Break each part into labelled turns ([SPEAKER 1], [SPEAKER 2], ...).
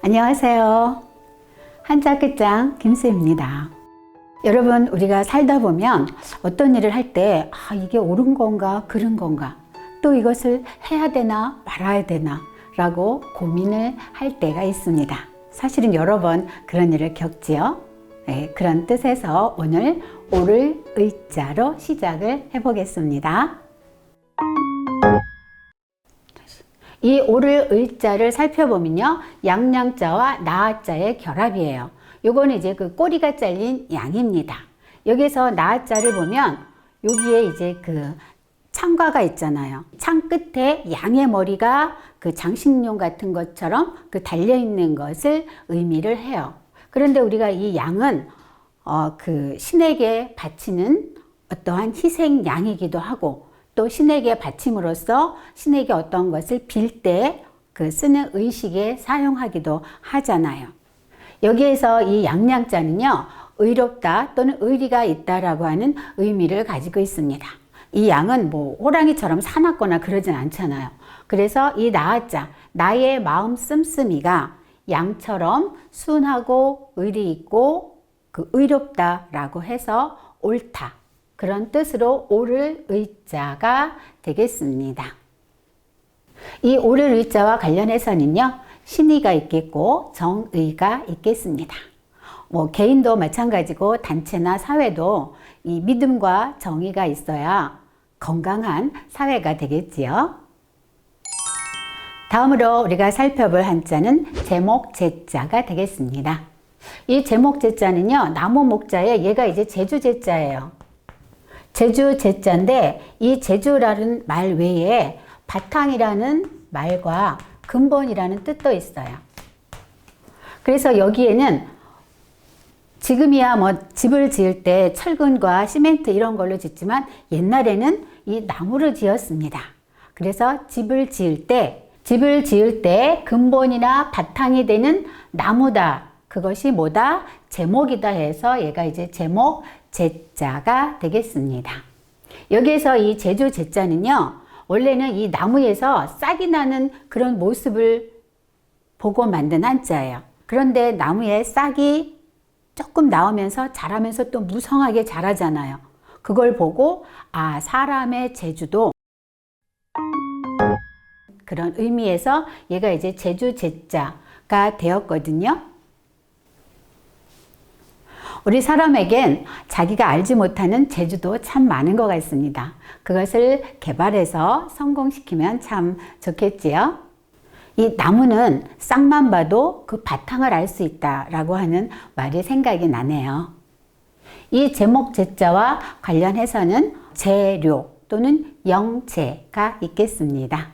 [SPEAKER 1] 안녕하세요. 한자 끝장 김수입니다. 여러분, 우리가 살다 보면 어떤 일을 할 때 이게 옳은 건가 그른 건가, 또 이것을 해야 되나 말아야 되나 라고 고민을 할 때가 있습니다. 사실은 여러 번 그런 일을 겪지요. 네, 그런 뜻에서 오늘 옳을 의자로 시작을 해보겠습니다. 이 옳을 의자를 살펴보면요, 양양자와 나아자의 결합이에요. 요거는 이제 그 꼬리가 잘린 양입니다. 여기서 나아자를 보면 여기에 이제 그 창과가 있잖아요. 창 끝에 양의 머리가 그 장식용 같은 것처럼 그 달려 있는 것을 의미를 해요. 그런데 우리가 이 양은 그 신에게 바치는 어떠한 희생 양이기도 하고, 또 신에게 바침으로써 신에게 어떤 것을 빌 때 그 쓰는 의식에 사용하기도 하잖아요. 여기에서 이 양양자는요, 의롭다 또는 의리가 있다라고 하는 의미를 가지고 있습니다. 이 양은 뭐 호랑이처럼 사납거나 그러진 않잖아요. 그래서 이 나아자, 나의 마음 씀씀이가 양처럼 순하고 의리 있고 그 의롭다라고 해서 옳다, 그런 뜻으로 옳을 의자가 되겠습니다. 이 옳을 의자와 관련해서는요, 신의가 있겠고 정의가 있겠습니다. 뭐 개인도 마찬가지고 단체나 사회도 이 믿음과 정의가 있어야 건강한 사회가 되겠지요. 다음으로 우리가 살펴볼 한자는 제목제자가 되겠습니다. 이 제목제자는요, 나무 목자에 얘가 이제 제주제자예요. 제주제자인데 이 제주라는 말 외에 바탕이라는 말과 근본이라는 뜻도 있어요. 그래서 여기에는 지금이야 뭐 집을 지을 때 철근과 시멘트 이런 걸로 짓지만 옛날에는 이 나무를 지었습니다. 그래서 집을 지을 때 근본이나 바탕이 되는 나무다, 그것이 뭐다? 제목이다 해서 얘가 이제 제목 제자가 되겠습니다. 여기에서 이 제주 제자는요, 원래는 이 나무에서 싹이 나는 그런 모습을 보고 만든 한자예요. 그런데 나무에 싹이 조금 나오면서 자라면서 또 무성하게 자라잖아요. 그걸 보고 사람의 재주도 그런 의미에서 얘가 이제 제주 제자가 되었거든요. 우리 사람에겐 자기가 알지 못하는 재주도 참 많은 것 같습니다. 그것을 개발해서 성공시키면 참 좋겠지요. 이 나무는 싹만 봐도 그 바탕을 알 수 있다라고 하는 말이 생각이 나네요. 이 제목 제자와 관련해서는 재료 또는 영재가 있겠습니다.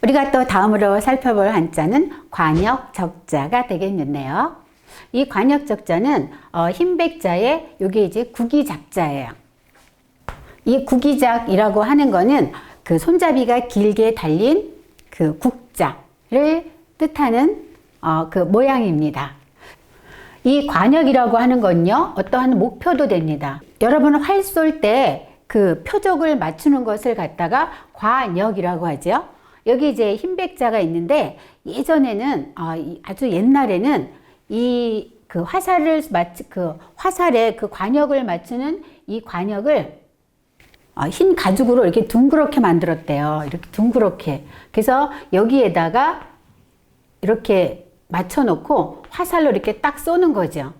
[SPEAKER 1] 우리가 또 다음으로 살펴볼 한자는 관역적자가 되겠네요. 이 관역적자는 흰백자에 요게 이제 구기작자예요. 이 구기작이라고 하는 거는 그 손잡이가 길게 달린 그 국자를 뜻하는 그 모양입니다. 이 관역이라고 하는 건요, 어떠한 목표도 됩니다. 여러분 활 쏠 때 그 표적을 맞추는 것을 갖다가 관역이라고 하죠. 여기 이제 흰백자가 있는데 예전에는 아주 옛날에는 이 그 화살에 그 관역을 맞추는 이 관역을 흰 가죽으로 이렇게 둥그렇게 만들었대요. 이렇게 둥그렇게. 그래서 여기에다가 이렇게 맞춰놓고 화살로 이렇게 딱 쏘는 거죠.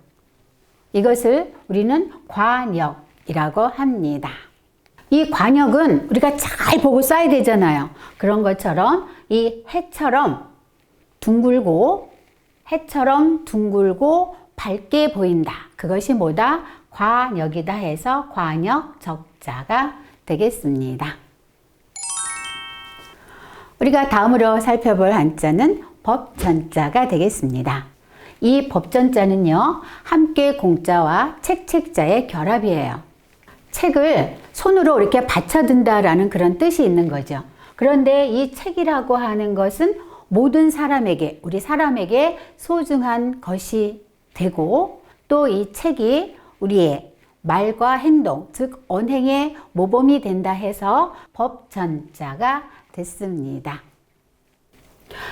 [SPEAKER 1] 이것을 우리는 관역이라고 합니다. 이 관역은 우리가 잘 보고 쏴야 되잖아요. 그런 것처럼 이 해처럼 둥글고 밝게 보인다. 그것이 뭐다? 관역이다 해서 관역적자가 되겠습니다. 우리가 다음으로 살펴볼 한자는 법전자가 되겠습니다. 이 법전자는요, 함께 공자와 책자의 결합이에요. 책을 손으로 이렇게 받쳐든다라는 그런 뜻이 있는 거죠. 그런데 이 책이라고 하는 것은 모든 사람에게, 우리 사람에게 소중한 것이 되고, 또 이 책이 우리의 말과 행동, 즉 언행의 모범이 된다 해서 법전자가 됐습니다.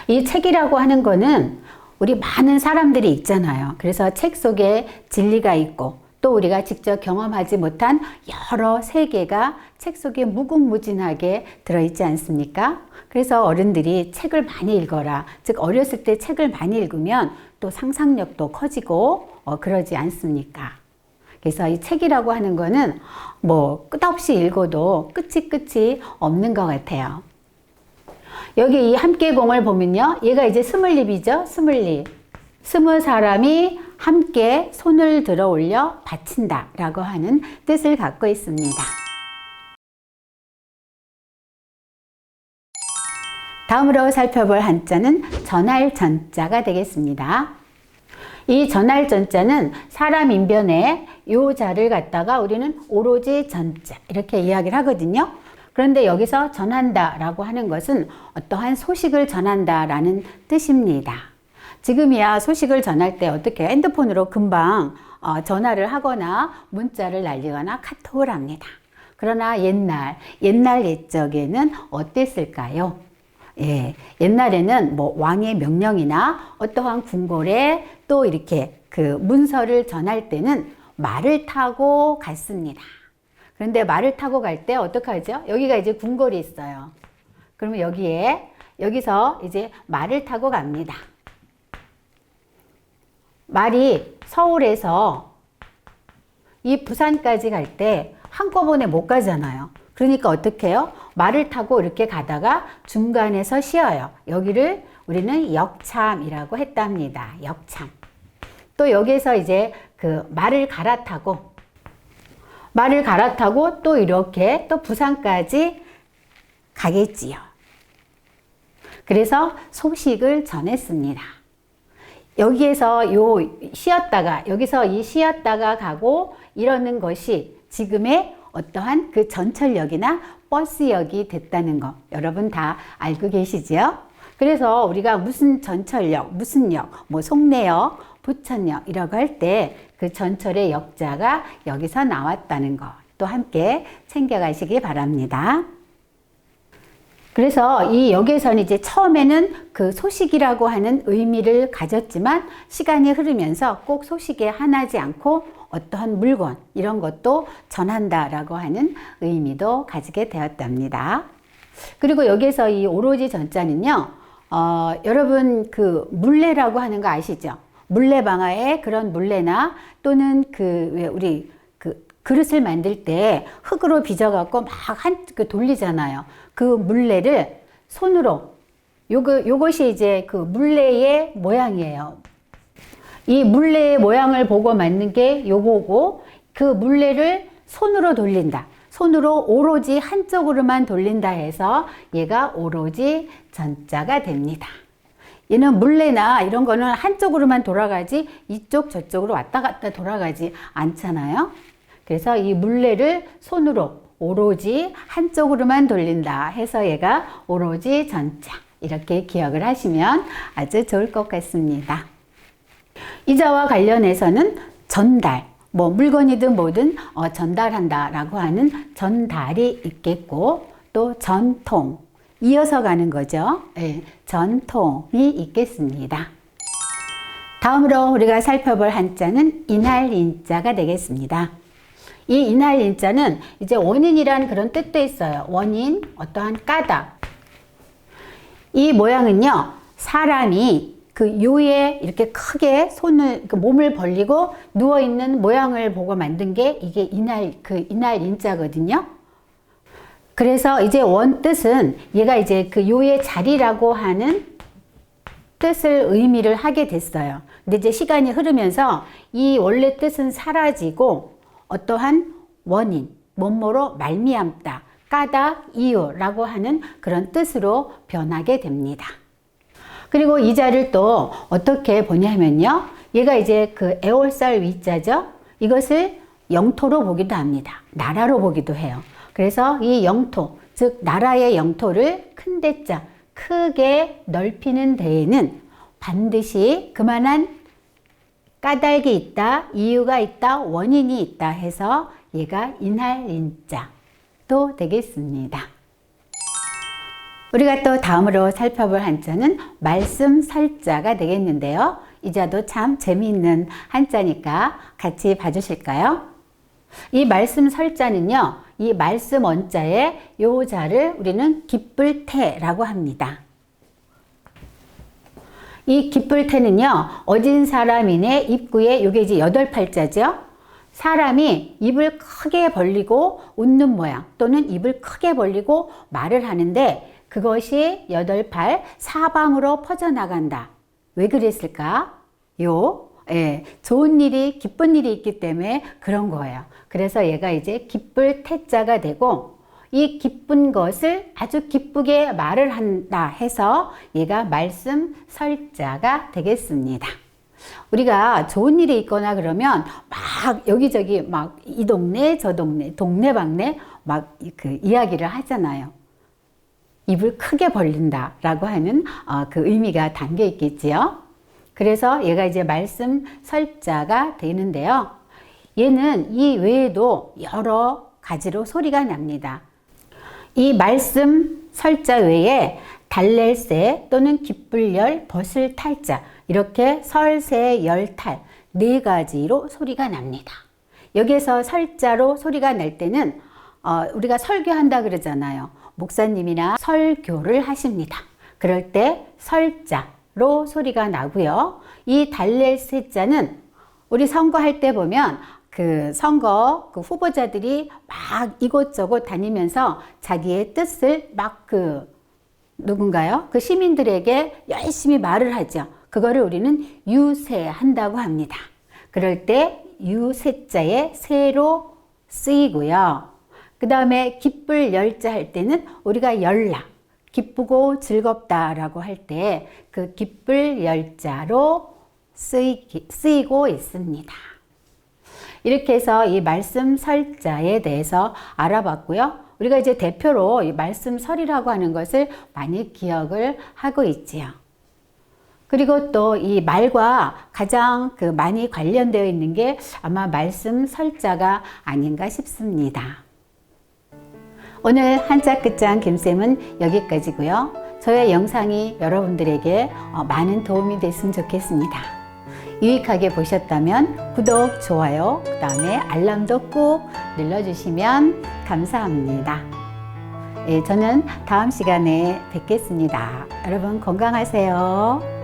[SPEAKER 1] 이 책이라고 하는 거는 우리 많은 사람들이 읽잖아요. 그래서 책 속에 진리가 있고 또 우리가 직접 경험하지 못한 여러 세계가 책 속에 무궁무진하게 들어있지 않습니까? 그래서 어른들이 책을 많이 읽어라. 즉 어렸을 때 책을 많이 읽으면 또 상상력도 커지고 그러지 않습니까? 그래서 이 책이라고 하는 거는 뭐 끝없이 읽어도 끝이 없는 것 같아요. 여기 이 함께공을 보면요. 얘가 이제 스물립이죠. 스물립. 20사람이 함께 손을 들어 올려 바친다 라고 하는 뜻을 갖고 있습니다. 다음으로 살펴볼 한자는 전할 전자가 되겠습니다. 이 전할 전자는 사람 인변에 요 자를 갖다가 우리는 오로지 전자 이렇게 이야기를 하거든요. 그런데 여기서 전한다 라고 하는 것은 어떠한 소식을 전한다 라는 뜻입니다. 지금이야 소식을 전할 때 어떻게 핸드폰으로 금방 전화를 하거나 문자를 날리거나 카톡을 합니다. 그러나 옛날 옛적에는 어땠을까요? 예, 옛날에는 뭐 왕의 명령이나 어떠한 궁궐에 또 이렇게 그 문서를 전할 때는 말을 타고 갔습니다. 그런데 말을 타고 갈 때 어떡하죠? 여기가 이제 궁궐이 있어요. 그러면 여기서 이제 말을 타고 갑니다. 말이 서울에서 이 부산까지 갈 때 한꺼번에 못 가잖아요. 그러니까 어떻게 해요? 말을 타고 이렇게 가다가 중간에서 쉬어요. 여기를 우리는 역참이라고 했답니다. 역참. 또 여기서 이제 그 말을 갈아타고 또 이렇게 또 부산까지 가겠지요. 그래서 소식을 전했습니다. 여기에서 여기서 쉬었다가 가고 이러는 것이 지금의 어떠한 그 전철역이나 버스역이 됐다는 거 여러분 다 알고 계시죠? 그래서 우리가 무슨 전철역, 무슨 역, 뭐 송내역, 부천역이라고 할 때 그 전철의 역자가 여기서 나왔다는 거 또 함께 챙겨가시기 바랍니다. 그래서 이 역에서는 이제 처음에는 그 소식이라고 하는 의미를 가졌지만 시간이 흐르면서 꼭 소식에 한하지 않고 어떠한 물건 이런 것도 전한다라고 하는 의미도 가지게 되었답니다. 그리고 여기서 이 오로지 전자는요, 여러분 그 물레라고 하는 거 아시죠? 물레방아에 그런 물레나 또는 우리 그릇을 만들 때 흙으로 빚어갖고 막 돌리잖아요. 그 물레를 손으로 요것이 이제 그 물레의 모양이에요. 이 물레의 모양을 보고 만든 게 요거고 그 물레를 손으로 돌린다. 손으로 오로지 한쪽으로만 돌린다 해서 얘가 오로지 전자가 됩니다. 얘는 물레나 이런 거는 한쪽으로만 돌아가지 이쪽 저쪽으로 왔다 갔다 돌아가지 않잖아요. 그래서 이 물레를 손으로 오로지 한쪽으로만 돌린다 해서 얘가 오로지 전자 이렇게 기억을 하시면 아주 좋을 것 같습니다. 이 자와 관련해서는 전달, 뭐 물건이든 뭐든 전달한다 라고 하는 전달이 있겠고 또 전통, 이어서 가는 거죠. 네, 전통이 있겠습니다. 다음으로 우리가 살펴볼 한자는 인할인자가 되겠습니다. 이 인할인자는 이제 원인이란 그런 뜻도 있어요. 원인, 어떠한 까닭. 이 모양은요, 사람이 그 요에 이렇게 크게 몸을 벌리고 누워있는 모양을 보고 만든 게 이게 인할인자거든요. 그래서 이제 원뜻은 얘가 이제 그 요의 자리라고 하는 뜻을 의미를 하게 됐어요. 근데 이제 시간이 흐르면서 이 원래 뜻은 사라지고 어떠한 원인, 뭐뭐로 말미암다, 까닭, 이유라고 하는 그런 뜻으로 변하게 됩니다. 그리고 이 자를 또 어떻게 보냐면요. 얘가 이제 그 애월살 위자죠. 이것을 영토로 보기도 합니다. 나라로 보기도 해요. 그래서 이 영토, 즉 나라의 영토를 큰 대자, 크게 넓히는 데에는 반드시 그만한 까닭이 있다, 이유가 있다, 원인이 있다 해서 얘가 인할 인자도 되겠습니다. 우리가 또 다음으로 살펴볼 한자는 말씀설자가 되겠는데요. 이 자도 참 재미있는 한자니까 같이 봐주실까요? 이 말씀설자는요, 이 말씀 원자에 요 자를 우리는 기쁠태라고 합니다. 이 기쁠태는요, 어진 사람인의 입구에 요게 이제 8팔자죠. 사람이 입을 크게 벌리고 웃는 모양 또는 입을 크게 벌리고 말을 하는데 그것이 8팔 사방으로 퍼져나간다. 왜 그랬을까? 좋은 일이, 기쁜 일이 있기 때문에 그런 거예요. 그래서 얘가 이제 기쁠 태자가 되고 이 기쁜 것을 아주 기쁘게 말을 한다 해서 얘가 말씀 설자가 되겠습니다. 우리가 좋은 일이 있거나 그러면 막 여기저기 막 이 동네 저 동네 동네방네 막 그 이야기를 하잖아요. 입을 크게 벌린다라고 하는 그 의미가 담겨 있겠지요. 그래서 얘가 이제 말씀 설자가 되는데요. 얘는 이 외에도 여러 가지로 소리가 납니다. 이 말씀 설자 외에 달랠새 또는 기쁠열, 벗을탈자 이렇게 설새, 열탈 4가지로 소리가 납니다. 여기에서 설자로 소리가 날 때는 우리가 설교한다 그러잖아요. 목사님이나 설교를 하십니다. 그럴 때 설자로 소리가 나고요. 이 달랠새자는 우리 선거할 때 보면 그 선거 그 후보자들이 막 이곳저곳 다니면서 자기의 뜻을 막 누군가요? 그 시민들에게 열심히 말을 하죠. 그거를 우리는 유세한다고 합니다. 그럴 때 유세자에 세로 쓰이고요. 그 다음에 기쁠 열자 할 때는 우리가 열라, 기쁘고 즐겁다라고 할 때 그 기쁠 열자로 쓰이고 있습니다. 이렇게 해서 이 말씀설자에 대해서 알아봤고요. 우리가 이제 대표로 이 말씀설이라고 하는 것을 많이 기억을 하고 있지요. 그리고 또 이 말과 가장 많이 관련되어 있는 게 아마 말씀설자가 아닌가 싶습니다. 오늘 한자 끝장 김쌤은 여기까지고요. 저의 영상이 여러분들에게 많은 도움이 됐으면 좋겠습니다. 유익하게 보셨다면 구독, 좋아요, 그 다음에 알람도 꾹 눌러주시면 감사합니다. 저는 다음 시간에 뵙겠습니다. 여러분 건강하세요.